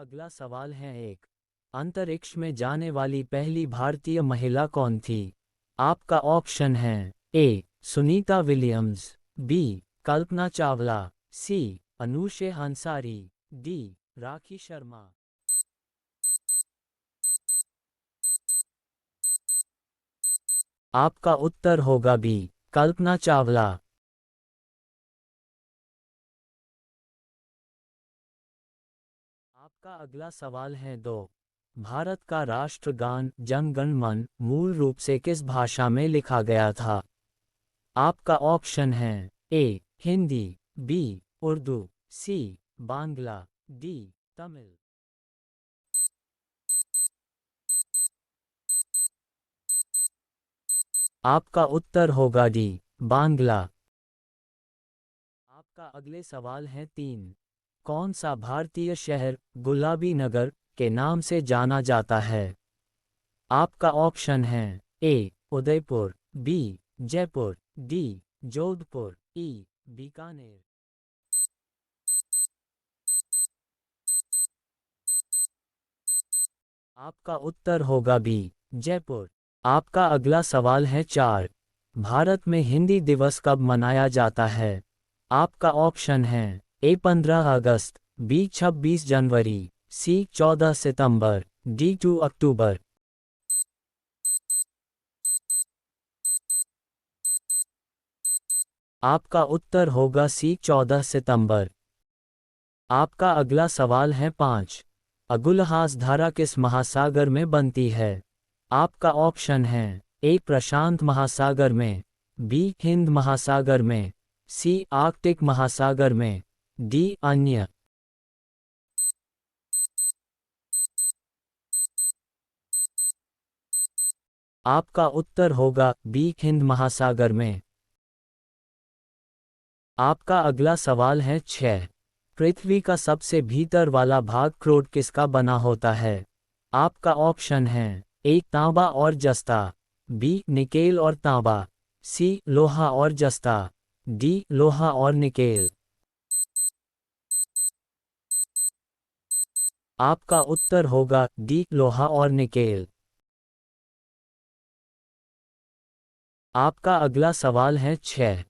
अगला सवाल है एक। अंतरिक्ष में जाने वाली पहली भारतीय महिला कौन थी? आपका ऑप्शन है ए सुनीता विलियम्स, बी कल्पना चावला, सी अनुशे हंसारी, डी राखी शर्मा। आपका उत्तर होगा बी कल्पना चावला। आपका अगला सवाल है दो। भारत का राष्ट्रगान जन गण मन मूल रूप से किस भाषा में लिखा गया था? आपका ऑप्शन है ए हिंदी, बी उर्दू, सी बांग्ला, डी तमिल। आपका उत्तर होगा डी बांग्ला। आपका अगले सवाल है तीन। कौन सा भारतीय शहर गुलाबी नगर के नाम से जाना जाता है? आपका ऑप्शन है ए उदयपुर, बी जयपुर, डी जोधपुर, ई बीकानेर। आपका उत्तर होगा बी जयपुर। आपका अगला सवाल है चार। भारत में हिंदी दिवस कब मनाया जाता है? आपका ऑप्शन है ए 15 अगस्त, बी 26 जनवरी, सी 14 सितंबर, डी 2 अक्टूबर। आपका उत्तर होगा सी 14 सितंबर। आपका अगला सवाल है पाँच। अगुलहास धारा किस महासागर में बनती है? आपका ऑप्शन है ए प्रशांत महासागर में, बी हिंद महासागर में, सी आर्कटिक महासागर में, डी अन्य। आपका उत्तर होगा बी हिंद महासागर में। आपका अगला सवाल है 6। पृथ्वी का सबसे भीतर वाला भाग क्रोट किसका बना होता है? आपका ऑप्शन है ए तांबा और जस्ता, बी निकेल और तांबा, सी लोहा और जस्ता, डी लोहा और निकेल। आपका उत्तर होगा डी लोहा और निकेल। आपका अगला सवाल है 6।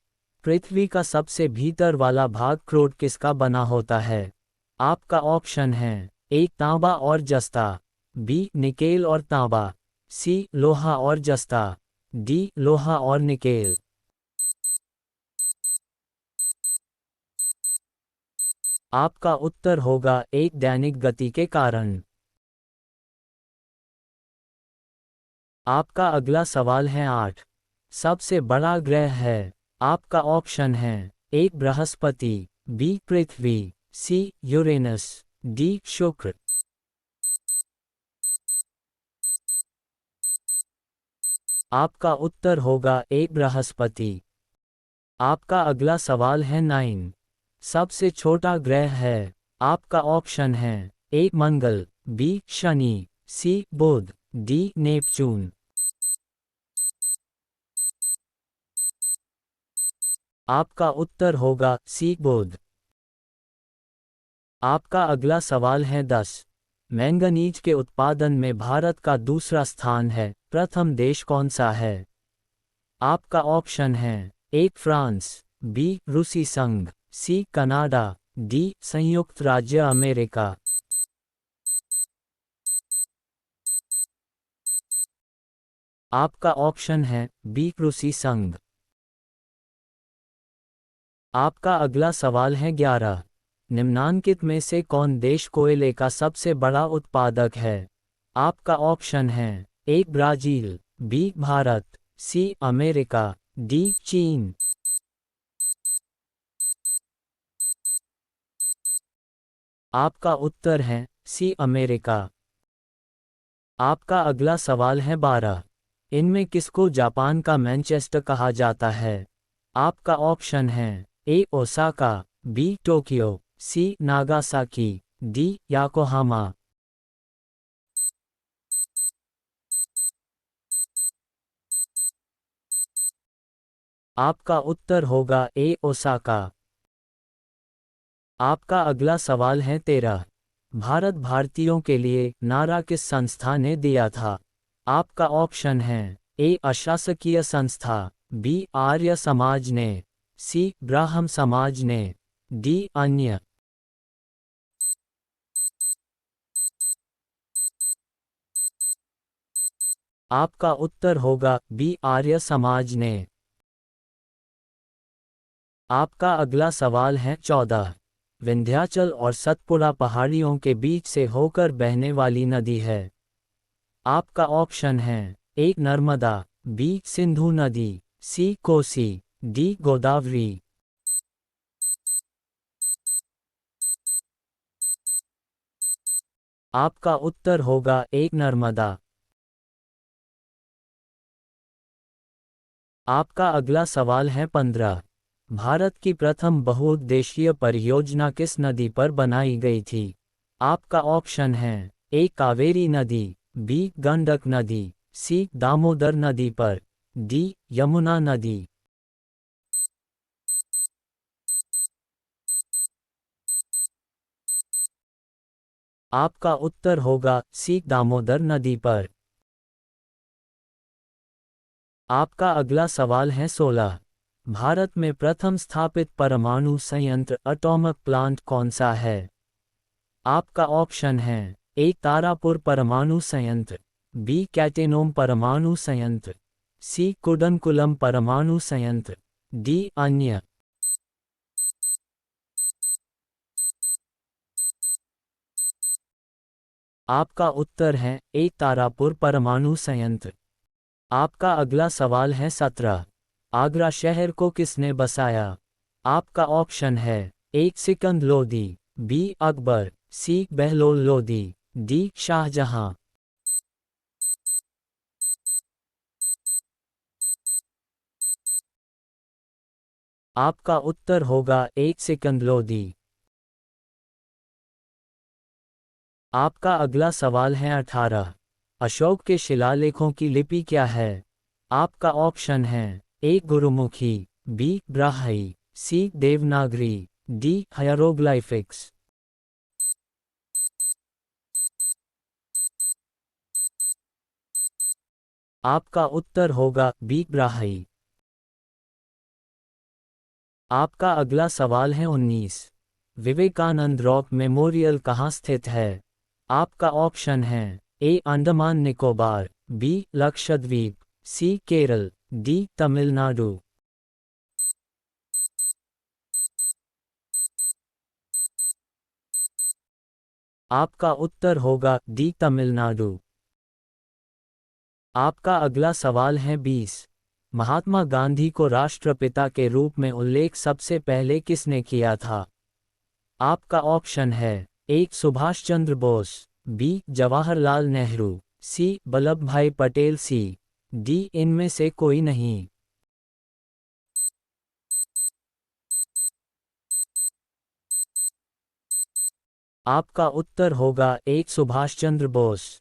पृथ्वी का सबसे भीतर वाला भाग क्रोट किसका बना होता है? आपका ऑप्शन है ए तांबा और जस्ता, बी निकेल और तांबा, सी लोहा और जस्ता, डी लोहा और निकेल। आपका उत्तर होगा एक दैनिक गति के कारण। आपका अगला सवाल है 8। सबसे बड़ा ग्रह है? आपका ऑप्शन है ए बृहस्पति, बी पृथ्वी, सी यूरेनस, डी शुक्र। आपका उत्तर होगा ए बृहस्पति। आपका अगला सवाल है 9। सबसे छोटा ग्रह है? आपका ऑप्शन है ए मंगल, बी शनि, सी बुध, डी नेपच्यून। आपका उत्तर होगा सी बुध। आपका अगला सवाल है 10। मैंगनीज के उत्पादन में भारत का दूसरा स्थान है, प्रथम देश कौन सा है? आपका ऑप्शन है ए फ्रांस, बी रूसी संघ, सी कनाडा, डी संयुक्त राज्य अमेरिका। आपका ऑप्शन है बी रूसी संघ। आपका अगला सवाल है 11। निम्नांकित में से कौन देश कोयले का सबसे बड़ा उत्पादक है? आपका ऑप्शन है A Brazil, B Bharat, C America, D चीन। आपका उत्तर है सी अमेरिका। आपका अगला सवाल है 12। इनमें किसको जापान का मैनचेस्टर कहा जाता है? आपका ऑप्शन है ए ओसाका, बी टोक्यो, सी नागासाकी, डी याकोहामा। आपका उत्तर होगा ए ओसाका। आपका अगला सवाल है 13। भारत भारतीयों के लिए नारा किस संस्था ने दिया था? आपका ऑप्शन है ए अशासकीय संस्था, बी आर्य समाज ने, सी ब्राह्म समाज ने, डी अन्य। आपका उत्तर होगा बी आर्य समाज ने। आपका अगला सवाल है 14। विंध्याचल और सतपुड़ा पहाड़ियों के बीच से होकर बहने वाली नदी है। आपका ऑप्शन है ए नर्मदा, बी सिंधु नदी, सी कोसी, डी गोदावरी। आपका उत्तर होगा ए नर्मदा। आपका अगला सवाल है 15। भारत की प्रथम बहुउद्देशीय परियोजना किस नदी पर बनाई गई थी? आपका ऑप्शन है ए कावेरी नदी, बी गंडक नदी, सी दामोदर नदी पर, डी यमुना नदी। आपका उत्तर होगा सी दामोदर नदी पर। आपका अगला सवाल है 16। भारत में प्रथम स्थापित परमाणु संयंत्र एटॉमिक प्लांट कौन सा है? आपका ऑप्शन है ए तारापुर परमाणु संयंत्र, बी कैटेनोम परमाणु संयंत्र, सी कुडनकुलम परमाणु संयंत्र, डी अन्य। आपका उत्तर है ए तारापुर परमाणु संयंत्र। आपका अगला सवाल है 17। आगरा शहर को किसने बसाया? आपका ऑप्शन है ए सिकंद लोदी, बी अकबर, सी बहलोल लोदी, डी शाहजहां। आपका उत्तर होगा ए सिकंद लोदी। आपका अगला सवाल है 18। अशोक के शिलालेखों की लिपि क्या है? आपका ऑप्शन है ए गुरुमुखी, बी ब्राह्मी, सी देवनागरी, डी हायरोग्लाइफिक्स। आपका उत्तर होगा बी ब्राह्मी। आपका अगला सवाल है 19। विवेकानंद रॉक मेमोरियल कहाँ स्थित है? आपका ऑप्शन है ए अंडमान निकोबार, बी लक्षद्वीप, सी केरल, डी तमिलनाडु। आपका उत्तर होगा डी तमिलनाडु। आपका अगला सवाल है 20। महात्मा गांधी को राष्ट्रपिता के रूप में उल्लेख सबसे पहले किसने किया था? आपका ऑप्शन है ए सुभाष चंद्र बोस, बी जवाहरलाल नेहरू, सी वल्लभ भाई पटेल, सी डी इनमें से कोई नहीं। आपका उत्तर होगा ए सुभाष चंद्र बोस।